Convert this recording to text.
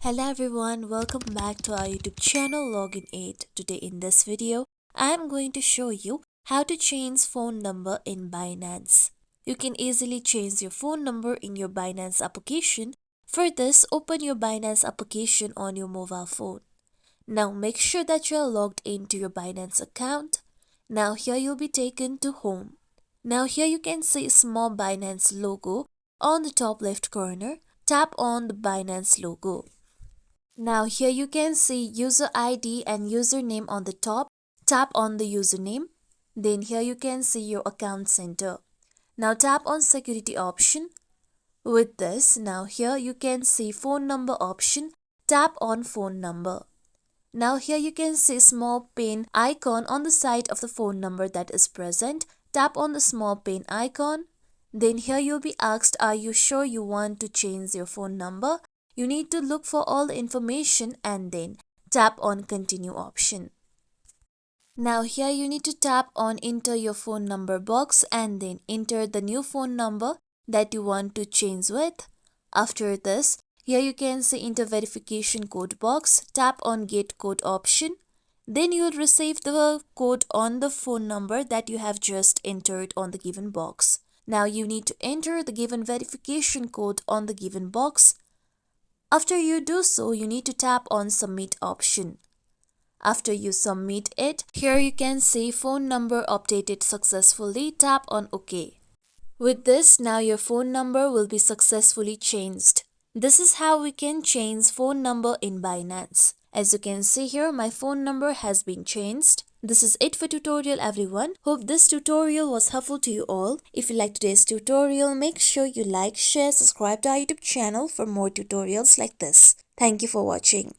Hello everyone, welcome back to our YouTube channel Login 8. Today in this video, I am going to show you how to change phone number in Binance. You can easily change your phone number in your Binance application. For this, open your Binance application on your mobile phone. Now make sure that you are logged into your Binance account. Now here you'll be taken to home. Now here you can see a small Binance logo on the top left corner. Tap on the Binance logo. Now here you can see user ID and username on the top. Tap on the username. Then here you can see your account center. Now tap on security option. With this, now here you can see phone number option. Tap on phone number. Now here you can see small pen icon on the side of the phone number that is present. Tap on the small pen icon. Then here you'll be asked, are you sure you want to change your phone number? You need to look for all the information and then tap on continue option. Now here you need to tap on enter your phone number box and then enter the new phone number that you want to change with. After this, here you can see enter verification code box. Tap on get code option. Then you will receive the code on the phone number that you have just entered on the given box. Now you need to enter the given verification code on the given box. After you do so, you need to tap on submit option. After you submit it, here you can see phone number updated successfully. Tap on OK. With this, now your phone number will be successfully changed. This is how we can change phone number in Binance. As you can see here, my phone number has been changed. This is it for tutorial everyone. Hope this tutorial was helpful to you all. If you like today's tutorial, make sure you like, share, subscribe to our YouTube channel for more tutorials like this. Thank you for watching.